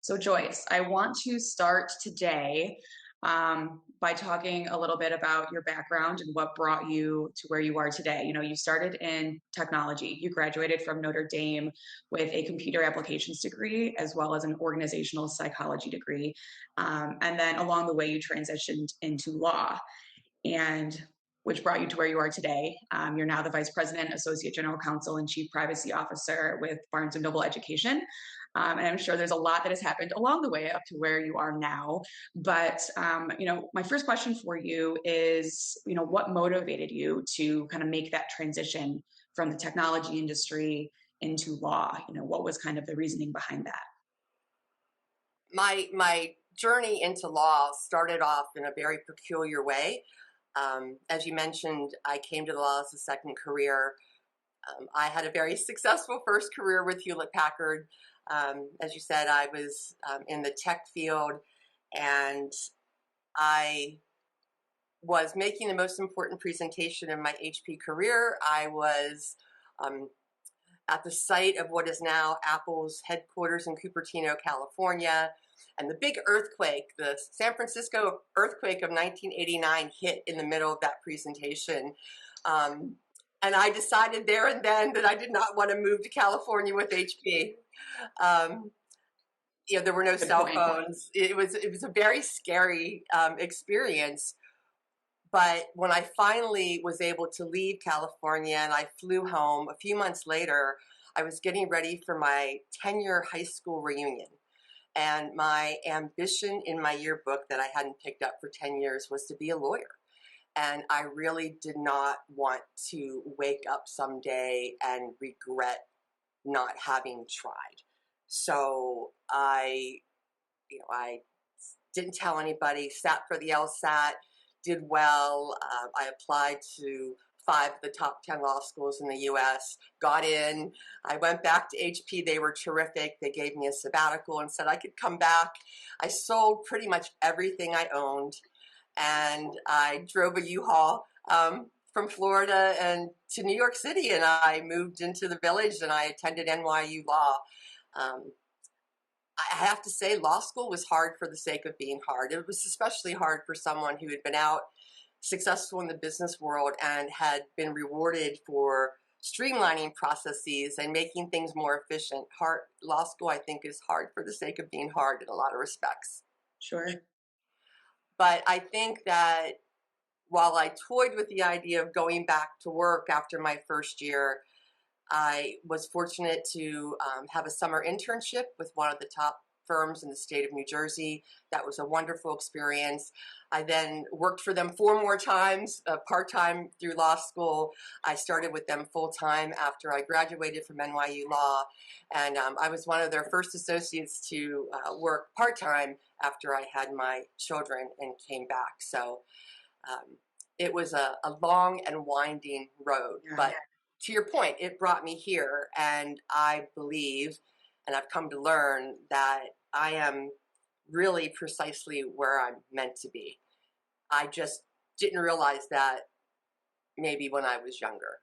So Joyce, I want to start today by talking a little bit about your background and what brought you to where you are today. You started in technology. You graduated from Notre Dame with a computer applications degree as well as an organizational psychology degree. And then along the way, you transitioned into law, and which brought you to where you are today. You're now the Vice President, Associate General Counsel, and Chief Privacy Officer with Barnes & Noble Education. And I'm sure there's a lot that has happened along the way up to where you are now. But, my first question for you is, what motivated you to kind of make that transition from the technology industry into law? What was kind of the reasoning behind that? My journey into law started off in a very peculiar way. As you mentioned, I came to the law as a second career. I had a very successful first career with Hewlett Packard. As you said, I was in the tech field, and I was making the most important presentation in my HP career. I was at the site of what is now Apple's headquarters in Cupertino, California. And the big earthquake, the San Francisco earthquake of 1989, hit in the middle of that presentation. And I decided there and then that I did not want to move to California with HP. There were no cell phones. It was a very scary experience. But when I finally was able to leave California and I flew home a few months later, I was getting ready for my 10-year high school reunion. And my ambition in my yearbook that I hadn't picked up for 10 years was to be a lawyer. And I really did not want to wake up someday and regret not having tried. So I didn't tell anybody, sat for the LSAT, did well. I applied to 5 of the top 10 law schools in the U.S., got in. I went back to HP. They were terrific. They gave me a sabbatical and said I could come back. I sold pretty much everything I owned, and I drove a U-Haul from Florida and to New York City, and I moved into the Village, and I attended NYU Law. I have to say, law school was hard for the sake of being hard. It was especially hard for someone who had been out successful in the business world and had been rewarded for streamlining processes and making things more efficient. Law school, I think, is hard for the sake of being hard in a lot of respects. Sure. But I think that while I toyed with the idea of going back to work after my first year, I was fortunate to have a summer internship with one of the top firms in the state of New Jersey. That was a wonderful experience. I then worked for them 4 more times, part-time through law school. I started with them full-time after I graduated from NYU Law, and I was one of their first associates to work part-time after I had my children and came back. So it was a long and winding road, but to your point, it brought me here, and I believe, and I've come to learn, that I am really precisely where I'm meant to be. I just didn't realize that maybe when I was younger.